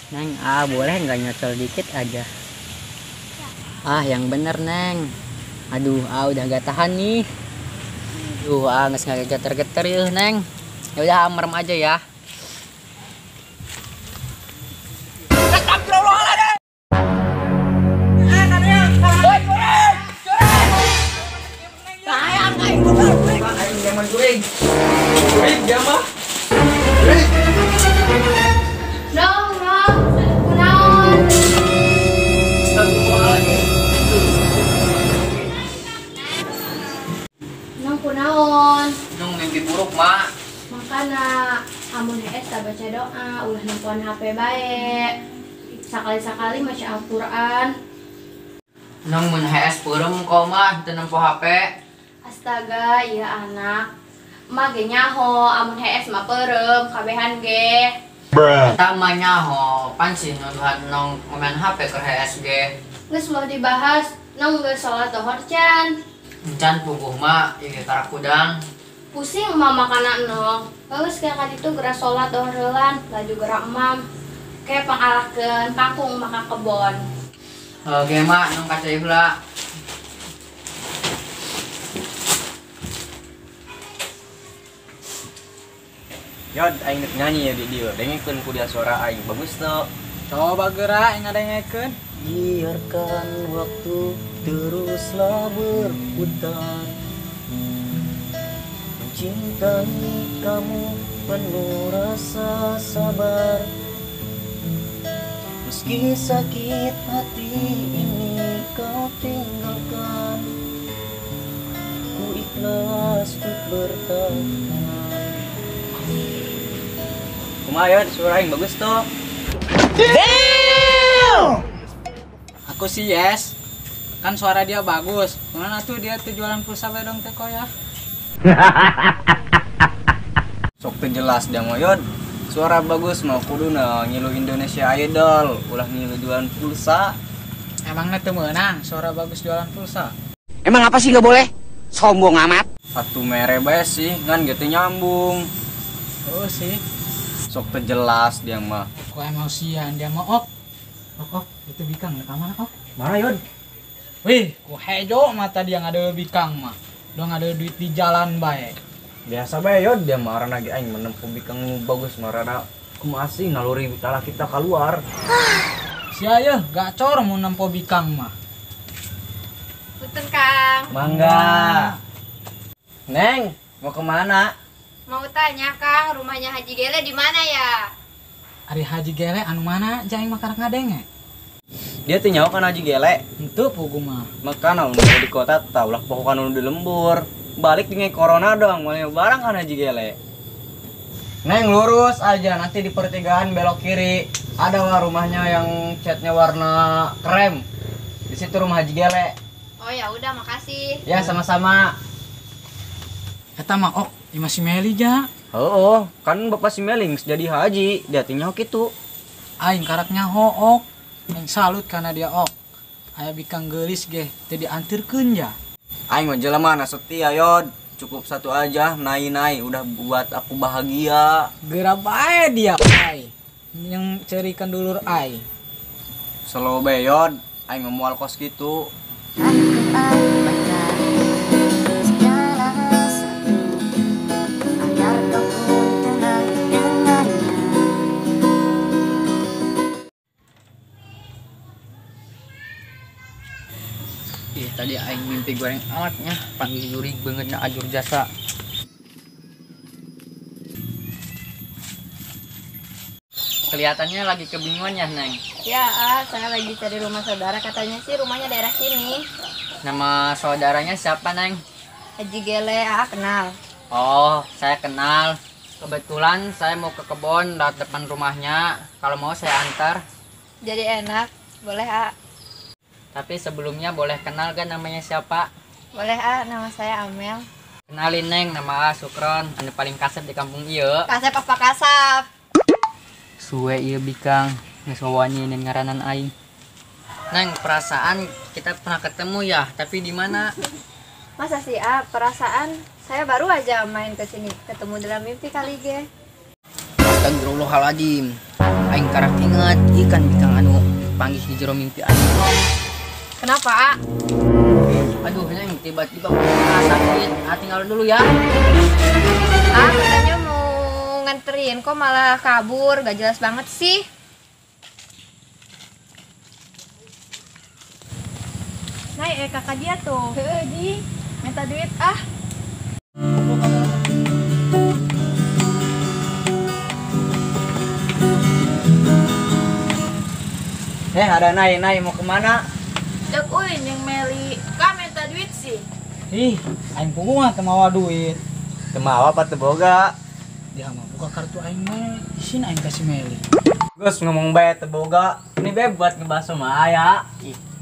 Neng, boleh nggak nyocol dikit aja? Yang bener, Neng. Aduh, udah gak tahan nih. Aduh, nggak geter-geter ya, Neng. Ya udah, merem aja ya. Kunaon Nung mimpi buruk, Mak. makana amun hees tak baca doa ulah nempuan HP bae sakali-sakali maca Al-Quran. Nung mun HS peureum kok, Mah, teu nempo HP. Astaga, iya anak emak ge nyaho amun hees mah peureum kabehan ge. Eta mah nyaho, pan sih nuduhan nong main HP ke HS ge. Geus mau dibahas nong geus salat dohor can. Encan puguh, Mak, ieu karak kudang. Pusing mah makana nong. Geus ka kaditu geura salat dohor heulan, laju geura emam. Kayak pangalahkeun pangkung maka kebon. Oke, Mak, nong kaca heula. Yod, aing dek nyanyi ya di dia. Dengekeun ku dia suara aing bagus tuh. Coba gerak yang ada yang Biarkan waktu teruslah berputar. Mencintai kamu penuh rasa sabar. Meski sakit hati ini kau tinggalkan, ku ikhlas untuk bertahan. Kumaha suara aing bagus tuh. Aku sih yes. Kan suara dia bagus. Mana tuh dia tuh jualan pulsa bae dong teko ya. Sok teu jelas dia mah Yod. Suara bagus mah kuduna ngilu Indonesia Idol, ulah ngilu jualan pulsa. Emangnya tuh menang suara bagus jualan pulsa. Emang apa sih nggak boleh? Sombong amat. Satu mere bae sih, ngan gitu nyambung. Oh sih. Sok teu jelas dia mah. Kok emosian dia mau ok, itu bikang ke mana ok? Mana Yod? Wih, kok hejo mata dia ngade bikang mah. Dong ada duit di jalan bae. Biasa bae Yod, dia marah lagi aing menempuh bikang bagus marana kumasih naluri tala kita keluar. Sia ya, gacor mau nempo bikang mah. Punten Kang, Mangga. Neng, mau kemana? mau tanya Kang, rumahnya Haji Gele di mana ya? Ari Haji Gele anu mana jaing makarak ngadenge? Dia teh nyawa kan Haji Gele. Henteu pugu mah. Makana udah di kota taulah pokokan udah di lembur. Balik dengan corona dong, mau barang kan Haji Gele. Neng lurus aja nanti di pertigaan belok kiri. Ada rumahnya yang catnya warna krem. Di situ rumah Haji Gele. Oh ya udah, makasih. Ya sama-sama. Eta mah ok, ieu masih meli ja. Oh, kan Bapak si Meling jadi haji, dia tinggal gitu. Aing karaknya hook. Aing salut karena dia ok. Aya bikang geulis ge teu diantirkeun ya. Aing mah jelema na setia Yod. Cukup satu aja, nai-nai udah buat aku bahagia. Geura bae dia ai. Yang cerikeun dulur ai. Slow bae Yod, aing moal kos gitu. Tadi aing mimpi goreng alatnya, panggil jurig banget na ajur jasa. Kelihatannya lagi kebingungan ya, Neng. Ya, saya lagi cari rumah saudara, katanya sih rumahnya daerah sini. Nama saudaranya siapa, Neng? Haji Gele, kenal. Oh, saya kenal. Kebetulan saya mau ke kebun lewat depan rumahnya. Kalau mau saya antar. Jadi enak, boleh Tapi sebelumnya boleh kenal gak namanya siapa? Boleh nama saya Amel. Kenalin, Neng, nama Sukron, anu paling kasep di kampung ieu. Kasep apa kasap? Suwe ieu bikang, geus wawanyiin ngaranan aing. Neng, perasaan kita pernah ketemu ya, tapi di mana? Masa sih perasaan saya baru aja main ke sini, ketemu dalam mimpi kali ge. Astaga, Astagfirullahaladzim. Aing karak inget ikan bikang anu panggih di jero mimpi aing. Kenapa, A? Aduh, Neng, tiba-tiba sakit. Tinggal dulu ya. Ah, katanya mau nganterin, kok malah kabur, gak jelas banget sih. Nah, kakak dia tuh. Di minta duit ah. Ada Nai mau kemana? Dek uin yang Meli, kak minta duit sih. Ih, aing pugu mah teu mawa duit. Temawa apa teboga? Dia mah buka kartu aing mah, isin aing kasih Meli. Gus ngomong bae teboga. Ini be buat ngebaso mah aya.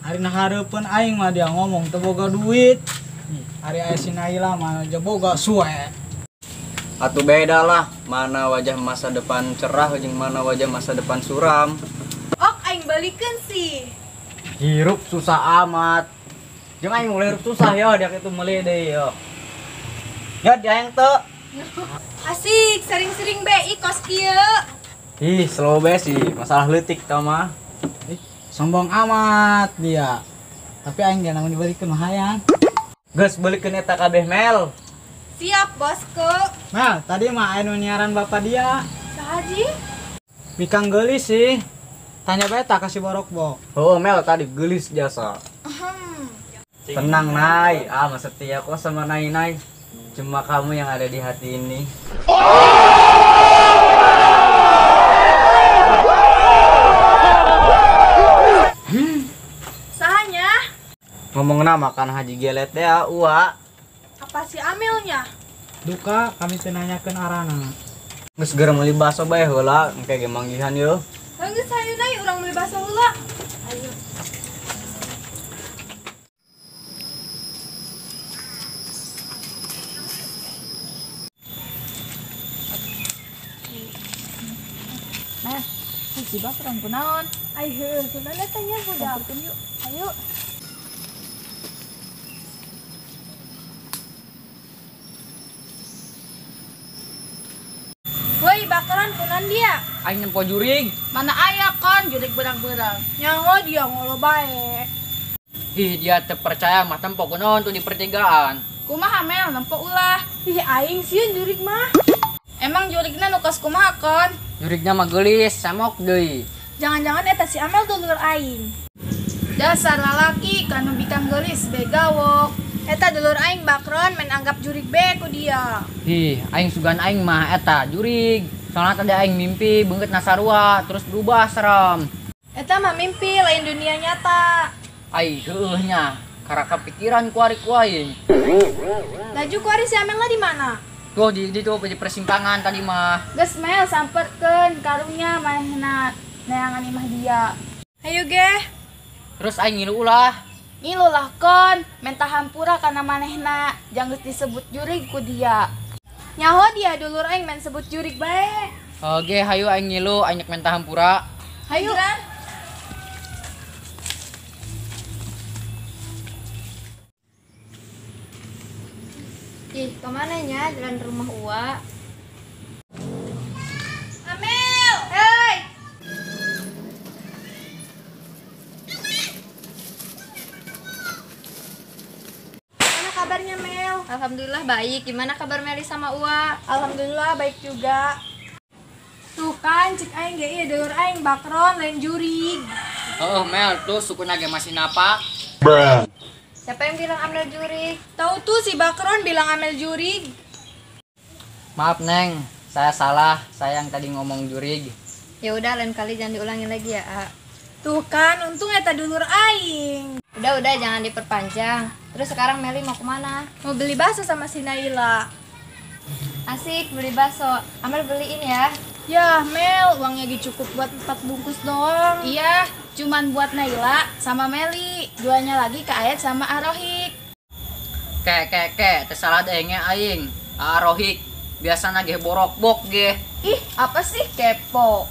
Hari na hareupeun aing mah dia ngomong teu boga duit. Ih, hari aya si Naila mah aja boga suwe. Atuh beda lah, mana wajah masa depan cerah jeung mana wajah masa depan suram. Ok, aing balikan sih. Hirup susah amat. Jeung aing mulai hirup susah ya, dia kitu meuli deui yo. Ya dia yang teu. Asik, sering-sering BI kos kieu. Ih, slow be sih, masalah leutik tau mah. Ih, sombong amat dia. Tapi aing dia namun dibalikeun mah hayang. Gus beulikeun eta kabeh Mel. Siap, bosku. Nah, tadi mah anu nyiaran bapak dia. Sahaji? Mikang geulis sih. Tanya bae tak kasih borok-bok. Oh, Mel tadi gelis jasa. Tenang, Nay. Mah setia kok sama Nay. Cuma kamu yang ada di hati ini. Sahanya? Ngomong nama kan Haji Gelet ya, Ua. Apa si Amilnya? Duka kami teu nanyakeun arana. Geus geura meuli baso bae heula, engke ge manggihan yeuh. Geus hayu deui urang meuli baso heula. Ayo. Nah, si bakran kunaon? Ai heuh, kunaon tanya budak. Yuk, ayo. Woi, bakaran kunaon dia? Aing nempo jurig. Mana aya kan jurik berang-berang. Nyaho dia ngolo bae. Ih, dia terpercaya mah tempo kunaon tuh di pertigaan. Kumaha Mel nempo ulah. Ih aing sieun jurik mah. Emang jurigna nu kos kumaha kon? Jurignya mah geulis, samok deui. Jangan-jangan eta si Amel dulur aing. Dasar lalaki kanu bikang geulis begawok. Eta dulur aing bakron main anggap jurig be ku dia. Ih, aing sugan aing mah eta jurig. Soalnya tadi aing mimpi beungeut nasarua terus berubah serem. Eta mah mimpi lain dunia nyata. Ai heueuh nya, karena kepikiran ku ari ku aing. Laju ku ari si Amel di mana? Tuh di persimpangan tadi mah. Geus Mel samperkeun karunya manehna neangan imah dia. Hayu ge. Terus aing ngilu ulah. Ngilu lah kon, menta hampura kana manehna, jang geus disebut jurig ku dia. Nyaho dia dulur aing main sebut jurig bae. Oke, hayu aing ngilu, aing nyek mentah hampura. Hayu. Ih, kemana nya jalan rumah Ua? Amel! Hei! Gimana kabarnya Mel? Alhamdulillah baik. Gimana kabar Meli sama Ua? Alhamdulillah baik juga. Tuh kan, cik aing ge ieu dulur aing bakron lain jurig. Oh, Mel, tuh sukuna ge masih napak. Siapa yang bilang Amel jurig? Tahu tuh si Bakron bilang Amel jurig. Maaf, Neng. Saya salah. Saya yang tadi ngomong jurig. Ya udah lain kali jangan diulangi lagi ya, A. Tuh kan, untung eta dulur aing. Udah jangan diperpanjang. Terus sekarang Meli mau kemana? Mau beli bakso sama si Naila. Asik beli bakso. Amel beliin ya. Ya, Mel, uangnya cukup buat 4 bungkus doang. Iya, cuman buat Naila sama Meli. Duanya lagi ke Ayat sama Arohik. Tersalah dehnya aing. Arohik. Biasana ge borok-bok ge. Ih, apa sih kepo?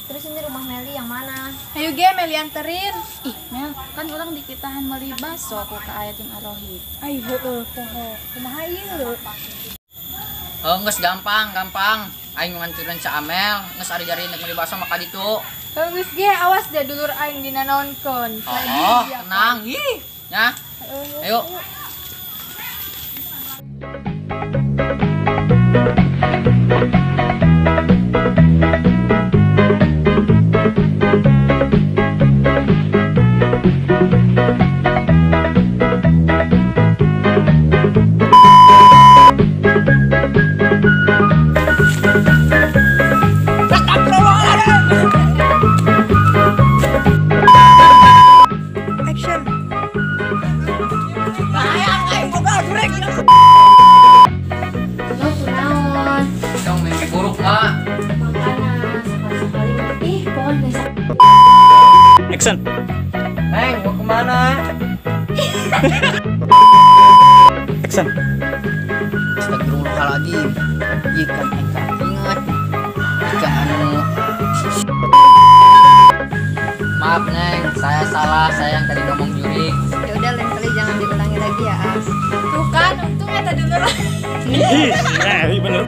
Terus ini rumah Meli yang mana? Ayo ge, Meli anterin. Ih, Mel, kan orang dikitahan Meli bakso aku ke Ayat yang Arohik. Ayo, kumaha ieu? Oh, geus gampang. Aing nganturin si Amel, nges ari jari nek meuli baso maka ditu. Bagus ge, awas deh dulur aing dina nonton. Oh, tenang. Ih, ya. Ayo. Action. Lo kunaon? Dong mimpi buruk mah. Makana sekali-sekali mah ih pohon desa. Action. Neng, mau kemana? Action. Astagfirullahaladzim. Jika engkau ingat jika maaf Neng, saya salah, saya yang tadi ngomong jurik. Ya udah lain kali jangan diulangi lagi ya. Tuh kan, untung eta dulur. Ih, bener.